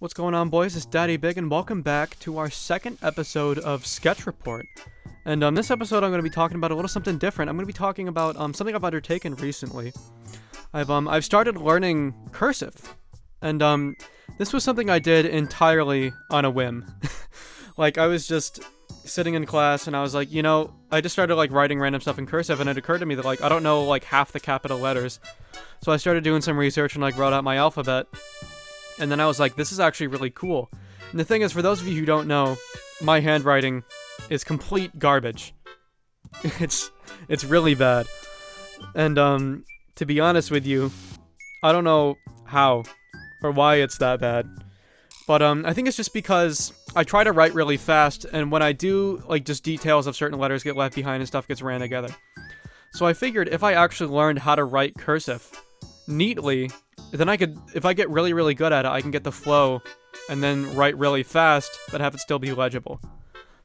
What's going on, boys? It's Daddy Big, and welcome back to our second episode of Sketch Report. And this episode, I'm going to be talking about a little something different. I'm going to be talking about something I've undertaken recently. I've started learning Cursive, and this was something I did entirely on a whim. Like, I was just sitting in class, and I was like, I just started like writing random stuff in Cursive, and it occurred to me that like I don't know like half the capital letters, so I started doing some research and like wrote out my alphabet. And then I was like, this is actually really cool. And the thing is, for those of you who don't know, my handwriting is complete garbage. It's really bad. And to be honest with you, I don't know how or why it's that bad. But I think it's just because I try to write really fast, and when I do, like, just details of certain letters get left behind and stuff gets ran together. So I figured if I actually learned how to write cursive neatly, then I could, if I get really, really good at it, I can get the flow and then write really fast, but have it still be legible.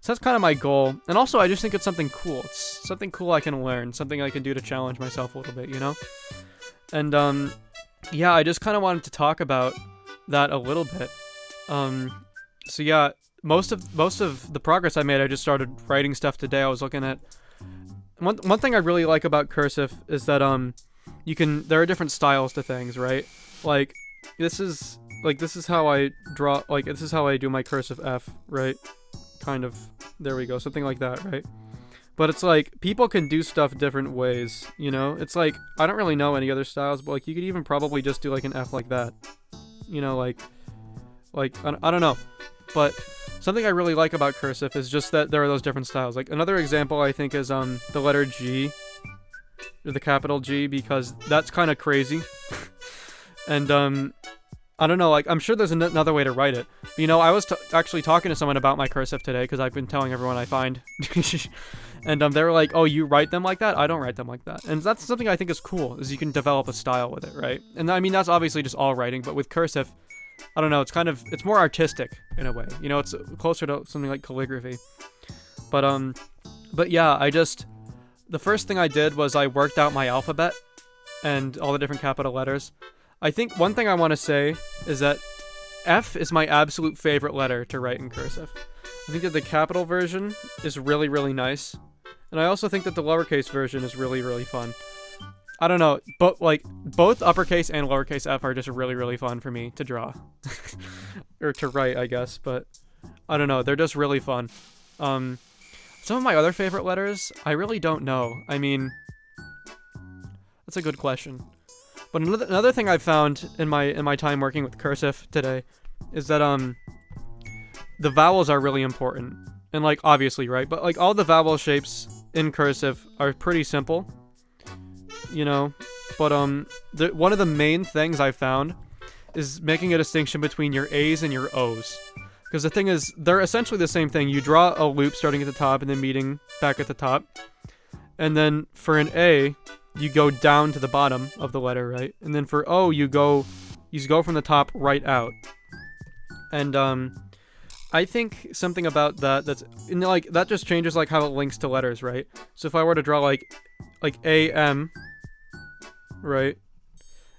So that's kind of my goal. And also, I just think it's something cool. It's something cool I can learn, something I can do to challenge myself a little bit, And, yeah, I just kind of wanted to talk about that a little bit. So yeah, most of the progress I made, I just started writing stuff today. I was looking at one thing I really like about cursive is that there are different styles to things, right? Like this is how I draw, like this is how I do my cursive F, right? Kind of, there we go, something like that, right? But it's like people can do stuff different ways, It's like I don't really know any other styles, but like you could even probably just do like an F like that, like I don't know. But something I really like about cursive is just that there are those different styles. Like another example I think is the letter G, or the capital G, because that's kind of crazy. And I don't know, like I'm sure there's another way to write it. But, I was actually talking to someone about my cursive today because I've been telling everyone I find. And they were like, "Oh, you write them like that? I don't write them like that." And that's something I think is cool, is you can develop a style with it, right? And I mean that's obviously just all writing, but with cursive, I don't know, it's more artistic in a way. It's closer to something like calligraphy. But yeah, the first thing I did was I worked out my alphabet and all the different capital letters. I think one thing I want to say is that F is my absolute favorite letter to write in cursive. I think that the capital version is really, really nice. And I also think that the lowercase version is really, really fun. I don't know, but like both uppercase and lowercase F are just really, really fun for me to draw. Or to write, I guess, but I don't know, they're just really fun. Some of my other favorite letters, I really don't know. I mean, that's a good question. But another thing I've found in my time working with cursive today is that the vowels are really important. And like obviously, right? But like all the vowel shapes in cursive are pretty simple. But one of the main things I found is making a distinction between your A's and your O's. Because the thing is, they're essentially the same thing. You draw a loop starting at the top and then meeting back at the top. And then for an A, you go down to the bottom of the letter, right? And then for O, you go from the top right out. And I think something about that's like that just changes like how it links to letters, right? So if I were to draw like AM, right,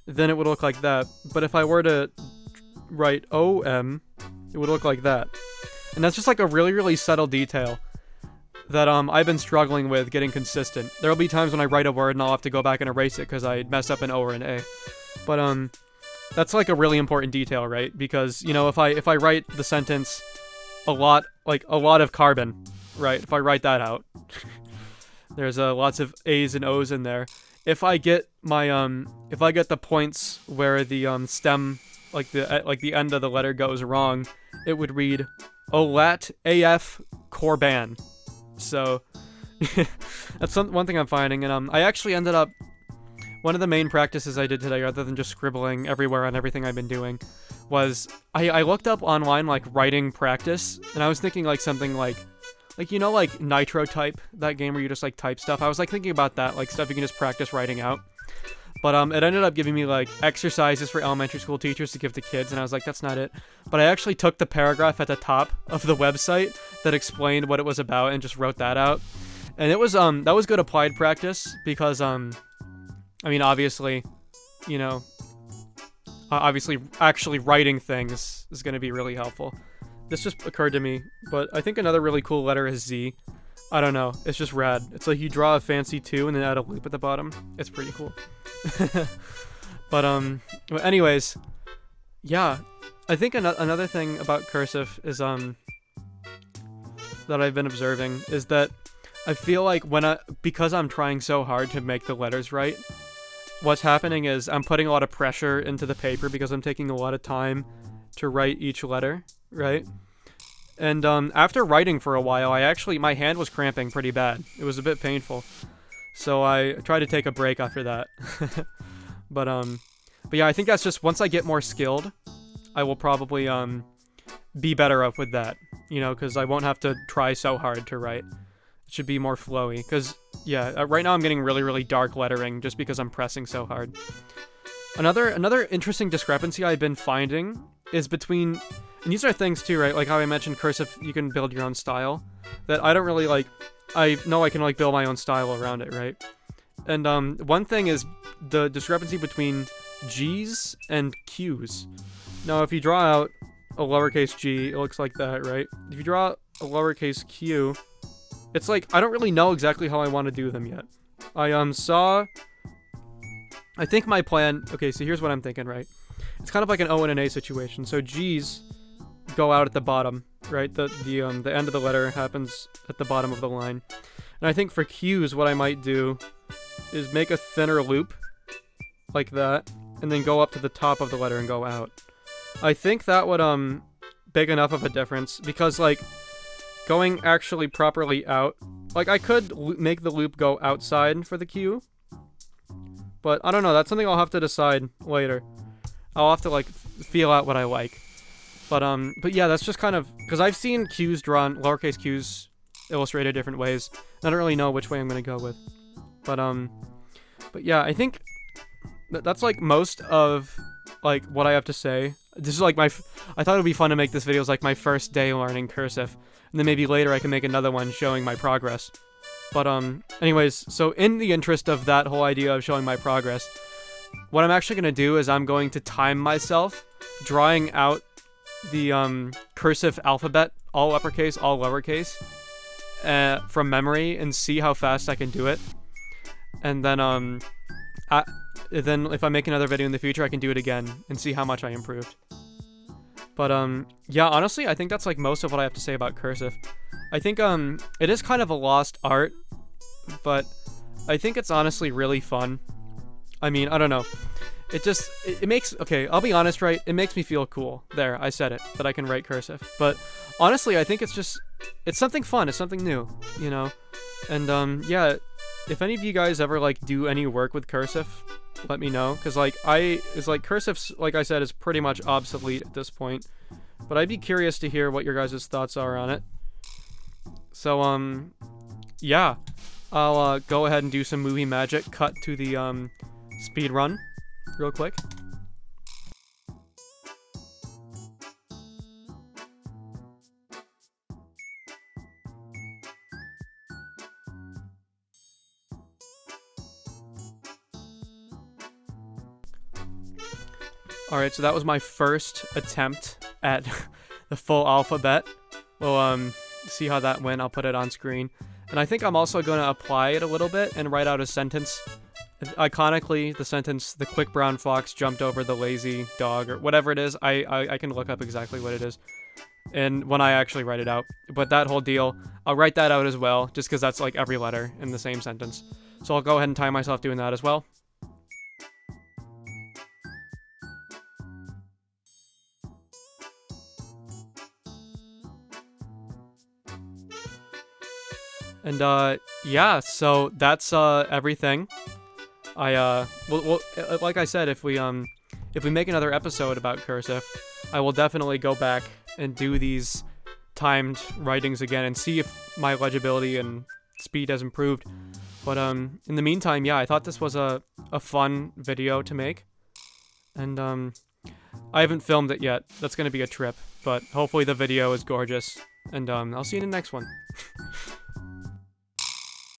then it would look like that. But if I were to write OM, it would look like that. And that's just like a really, really subtle detail that I've been struggling with getting consistent. There'll be times when I write a word and I'll have to go back and erase it because I messed up an O or an A. But that's like a really important detail, right? Because if I write the sentence a lot of carbon, right? If I write that out, there's lots of A's and O's in there. If I get the points where the stem, like the end of the letter goes wrong, it would read OLAT AF Corban. So that's one thing I'm finding. And I actually ended up, one of the main practices I did today, rather than just scribbling everywhere on everything I've been doing, was I looked up online like writing practice, and I was thinking like something like Nitro Type, that game where you just like type stuff. I was like thinking about that, like stuff you can just practice writing out. But it ended up giving me like exercises for elementary school teachers to give to kids, and I was like, that's not it. But I actually took the paragraph at the top of the website that explained what it was about and just wrote that out. And it was that was good applied practice because I mean obviously, obviously actually writing things is going to be really helpful. This just occurred to me, but I think another really cool letter is Z. I don't know, it's just rad. It's like you draw a fancy 2 and then add a loop at the bottom. It's pretty cool. But anyways, yeah, I think another thing about cursive is that I've been observing is that I feel like because I'm trying so hard to make the letters right, what's happening is I'm putting a lot of pressure into the paper because I'm taking a lot of time to write each letter, right? And after writing for a while, my hand was cramping pretty bad. It was a bit painful. So I tried to take a break after that. But yeah, I think that's just, once I get more skilled, I will probably be better up with that, you know, because I won't have to try so hard to write. It should be more flowy, because yeah, right now I'm getting really, really dark lettering just because I'm pressing so hard. Another interesting discrepancy I've been finding is between, and these are things too, right? Like how I mentioned cursive, you can build your own style. That I don't really like. I know I can like build my own style around it, right? And one thing is the discrepancy between G's and Q's. Now, if you draw out a lowercase g, it looks like that, right? If you draw a lowercase q, it's like, I don't really know exactly how I want to do them yet. I think my plan, okay, so here's what I'm thinking, right? It's kind of like an O and an A situation. So G's go out at the bottom, right? The end of the letter happens at the bottom of the line. And I think for Q's, what I might do is make a thinner loop, like that, and then go up to the top of the letter and go out. I think that would, big enough of a difference, because, like, going actually properly out, like, I could make the loop go outside for the Q, but I don't know, that's something I'll have to decide later. I'll have to, like, feel out what I like. But yeah, that's just kind of, because I've seen Q's drawn, lowercase q's illustrated different ways, and I don't really know which way I'm going to go with. But yeah, I think that's, like, most of, like, what I have to say. This is, like, I thought it would be fun to make this video as, like, my first day learning cursive, and then maybe later I can make another one showing my progress. But, anyways, so in the interest of that whole idea of showing my progress, what I'm actually going to do is I'm going to time myself drawing out the, cursive alphabet, all uppercase, all lowercase, from memory, and see how fast I can do it. And then, then if I make another video in the future, I can do it again and see how much I improved. But, yeah, honestly, I think that's, like, most of what I have to say about cursive. I think, it is kind of a lost art, but I think it's honestly really fun. I mean, I don't know. It makes, okay, I'll be honest, right? It makes me feel cool. There, I said it, that I can write cursive. But, honestly, I think it's something fun. It's something new, you know? And, yeah, if any of you guys ever, like, do any work with cursive, let me know, because, like, cursive, like I said, is pretty much obsolete at this point, but I'd be curious to hear what your guys' thoughts are on it. So, yeah, I'll, go ahead and do some movie magic, cut to the, speed run, real quick. Alright, so that was my first attempt at the full alphabet. We'll, see how that went. I'll put it on screen. And I think I'm also going to apply it a little bit and write out a sentence. Iconically, the sentence, "The quick brown fox jumped over the lazy dog," or whatever it is. I can look up exactly what it is, and when I actually write it out. But that whole deal, I'll write that out as well, just because that's, like, every letter in the same sentence. So I'll go ahead and time myself doing that as well. And, yeah, so that's, everything. Well, like I said, if we make another episode about cursive, I will definitely go back and do these timed writings again and see if my legibility and speed has improved. But, in the meantime, yeah, I thought this was a fun video to make. And, I haven't filmed it yet. That's gonna be a trip, but hopefully the video is gorgeous. And, I'll see you in the next one.